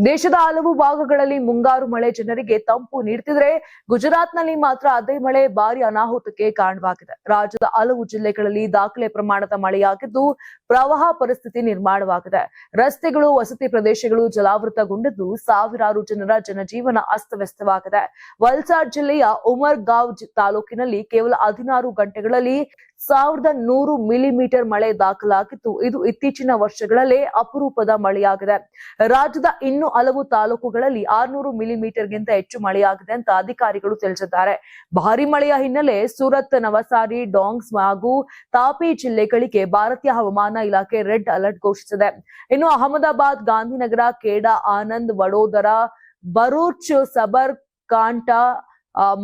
ದೇಶದ ಹಲವು ಭಾಗಗಳಲ್ಲಿ ಮುಂಗಾರು ಮಳೆ ಜನರಿಗೆ ತಂಪು ನೀಡುತ್ತಿದ್ರೆ ಗುಜರಾತ್ನಲ್ಲಿ ಮಾತ್ರ ಅದೇ ಮಳೆ ಭಾರಿ ಅನಾಹುತಕ್ಕೆ ಕಾರಣವಾಗಿದೆ. ರಾಜ್ಯದ ಹಲವು ಜಿಲ್ಲೆಗಳಲ್ಲಿ ದಾಖಲೆ ಪ್ರಮಾಣದ ಮಳೆಯಾಗಿದ್ದು ಪ್ರವಾಹ ಪರಿಸ್ಥಿತಿ ನಿರ್ಮಾಣವಾಗಿದೆ. ರಸ್ತೆಗಳು, ವಸತಿ ಪ್ರದೇಶಗಳು ಜಲಾವೃತಗೊಂಡಿದ್ದು ಸಾವಿರಾರು ಜನರ ಜನಜೀವನ ಅಸ್ತವ್ಯಸ್ತವಾಗಿದೆ. ವಲ್ಸಾಡ್ ಜಿಲ್ಲೆಯ ಉಮರ್ಗಾಂವ್ ತಾಲೂಕಿನಲ್ಲಿ ಕೇವಲ 16 ಗಂಟೆಗಳಲ್ಲಿ 1100 ಮಿಲಿಮೀಟರ್ ಮಳೆ ದಾಖಲಾಗಿದ್ದು ಇದು ಇತ್ತೀಚಿನ ವರ್ಷಗಳಲ್ಲೇ ಅಪರೂಪದ ಮಳೆಯಾಗಿದೆ. ರಾಜ್ಯದ ಇನ್ನು ಹಲವು ತಾಲೂಕುಗಳಲ್ಲಿ 600 ಮಿಲಿಮೀಟರ್ಗಿಂತ ಹೆಚ್ಚು ಮಳೆಯಾಗಿದೆ ಅಂತ ಅಧಿಕಾರಿಗಳು ತಿಳಿಸಿದ್ದಾರೆ. ಭಾರಿ ಮಳೆಯ ಹಿನ್ನೆಲೆ ಸೂರತ್, ನವಸಾರಿ, ಡಾಂಗ್ ಹಾಗೂ ತಾಪಿ ಜಿಲ್ಲೆಗಳಿಗೆ ಭಾರತೀಯ ಹವಾಮಾನ ಇಲಾಖೆ ರೆಡ್ ಅಲರ್ಟ್ ಘೋಷಿಸಿದೆ. ಇನ್ನು ಅಹಮದಾಬಾದ್, ಗಾಂಧಿನಗರ, ಖೇಡಾ, ಆನಂದ್, ವಡೋದರಾ, ಭರೂಚ್, ಸಬರ್ ಕಾಂಠಾ,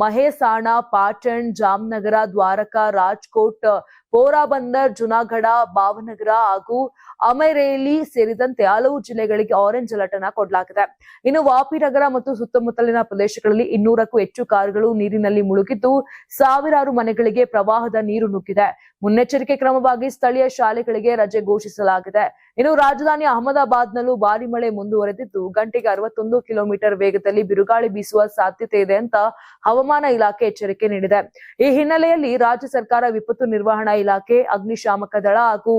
ಮಹೇಸಾಣ, ಪಾಟಣ್, ಜಾಮ್ನಗರ, ದ್ವಾರಕಾ, ರಾಜ್ಕೋಟ್, ಪೋರಾಬಂದರ್, ಜುನಾಗಢ, ಭಾವನಗರ ಹಾಗೂ ಅಮರೇಲಿ ಸೇರಿದಂತೆ ಹಲವು ಜಿಲ್ಲೆಗಳಿಗೆ ಆರೆಂಜ್ ಅಲರ್ಟ್ ಅನ್ನು ಕೊಡಲಾಗಿದೆ. ಇನ್ನು ವಾಪಿ ನಗರ ಮತ್ತು ಸುತ್ತಮುತ್ತಲಿನ ಪ್ರದೇಶಗಳಲ್ಲಿ 200ಕ್ಕೂ ಹೆಚ್ಚು ಕಾರುಗಳು ನೀರಿನಲ್ಲಿ ಮುಳುಗಿದ್ದು ಸಾವಿರಾರು ಮನೆಗಳಿಗೆ ಪ್ರವಾಹದ ನೀರು ನುಗ್ಗಿದೆ. ಮುನ್ನೆಚ್ಚರಿಕೆ ಕ್ರಮವಾಗಿ ಸ್ಥಳೀಯ ಶಾಲೆಗಳಿಗೆ ರಜೆ ಘೋಷಿಸಲಾಗಿದೆ. ಇನ್ನು ರಾಜಧಾನಿ ಅಹಮದಾಬಾದ್ನಲ್ಲೂ ಭಾರಿ ಮಳೆ ಮುಂದುವರೆದಿದ್ದು ಗಂಟೆಗೆ 61 ಕಿಲೋಮೀಟರ್ ವೇಗದಲ್ಲಿ ಬಿರುಗಾಳಿ ಬೀಸುವ ಸಾಧ್ಯತೆ ಇದೆ ಅಂತ ಹವಾಮಾನ ಇಲಾಖೆ ಎಚ್ಚರಿಕೆ ನೀಡಿದೆ. ಈ ಹಿನ್ನೆಲೆಯಲ್ಲಿ ರಾಜ್ಯ ಸರ್ಕಾರ ವಿಪತ್ತು ನಿರ್ವಹಣಾ ಇಲಾಖೆ, ಅಗ್ನಿಶಾಮಕ ದಳ ಹಾಗೂ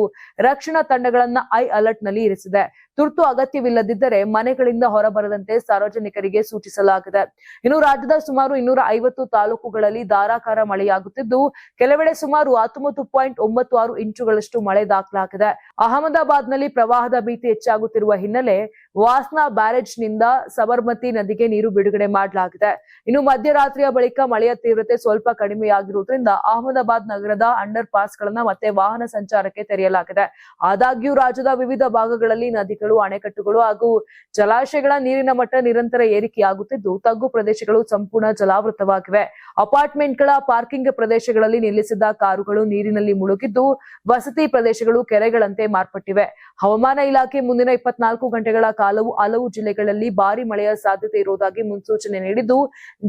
ರಕ್ಷಣಾ ತಂಡಗಳನ್ನ ಹೈ ಅಲರ್ಟ್ ನಲ್ಲಿ ಇರಿಸಿದೆ. ತುರ್ತು ಅಗತ್ಯವಿಲ್ಲದಿದ್ದರೆ ಮನೆಗಳಿಂದ ಹೊರಬರದಂತೆ ಸಾರ್ವಜನಿಕರಿಗೆ ಸೂಚಿಸಲಾಗಿದೆ. ಇನ್ನು ರಾಜ್ಯದ ಸುಮಾರು 250 ತಾಲೂಕುಗಳಲ್ಲಿ ಧಾರಾಕಾರ ಮಳೆಯಾಗುತ್ತಿದ್ದು ಕೆಲವೆಡೆ ಸುಮಾರು 19.96 ಇಂಚುಗಳಷ್ಟು ಮಳೆ ದಾಖಲಾಗಿದೆ. ಅಹಮದಾಬಾದ್ನಲ್ಲಿ ಪ್ರವಾಹದ ಭೀತಿ ಹೆಚ್ಚಾಗುತ್ತಿರುವ ಹಿನ್ನೆಲೆ ವಾಸ್ನಾ ಬ್ಯಾರೇಜ್ನಿಂದ ಸಬರ್ಮತಿ ನದಿಗೆ ನೀರು ಬಿಡುಗಡೆ ಮಾಡಲಾಗಿದೆ. ಇನ್ನು ಮಧ್ಯರಾತ್ರಿಯ ಬಳಿಕ ಮಳೆಯ ತೀವ್ರತೆ ಸ್ವಲ್ಪ ಕಡಿಮೆಯಾಗಿರುವುದರಿಂದ ಅಹಮದಾಬಾದ್ ನಗರದ ಅಂಡರ್ ಪಾಸ್ಗಳನ್ನ ಮತ್ತೆ ವಾಹನ ಸಂಚಾರಕ್ಕೆ ತೆರೆಯಲಾಗಿದೆ. ಆದಾಗ್ಯೂ ರಾಜ್ಯದ ವಿವಿಧ ಭಾಗಗಳಲ್ಲಿ ನದಿಗಳು, ಅಣೆಕಟ್ಟುಗಳು ಹಾಗೂ ಜಲಾಶಯಗಳ ನೀರಿನ ಮಟ್ಟ ನಿರಂತರ ಏರಿಕೆಯಾಗುತ್ತಿದ್ದು ತಗ್ಗು ಪ್ರದೇಶಗಳು ಸಂಪೂರ್ಣ ಜಲಾವೃತವಾಗಿವೆ. ಅಪಾರ್ಟ್ಮೆಂಟ್ಗಳ ಪಾರ್ಕಿಂಗ್ ಪ್ರದೇಶಗಳಲ್ಲಿ ನಿಲ್ಲಿಸಿದ್ದ ಕಾರುಗಳು ನೀರಿನಲ್ಲಿ ಮುಳುಗಿದ್ದು ವಸತಿ ಪ್ರದೇಶಗಳು ಕೆರೆಗಳಂತೆ ಮಾರ್ಪಟ್ಟಿವೆ. ಹವಾಮಾನ ಇಲಾಖೆ ಮುಂದಿನ 24 ಗಂಟೆಗಳ ಕಾಲವು ಹಲವು ಜಿಲ್ಲೆಗಳಲ್ಲಿ ಭಾರಿ ಮಳೆಯ ಸಾಧ್ಯತೆ ಇರುವುದಾಗಿ ಮುನ್ಸೂಚನೆ ನೀಡಿದ್ದು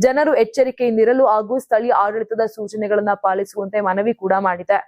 ಜನರು ಎಚ್ಚರಿಕೆಯಿಂದಿರಲು ಹಾಗೂ ಸ್ಥಳೀಯ ಆಡಳಿತದ ಸೂಚನೆಗಳನ್ನು ಪಾಲಿಸುವಂತೆ ಮನವಿ ಕೂಡ ಮಾಡಿದೆ.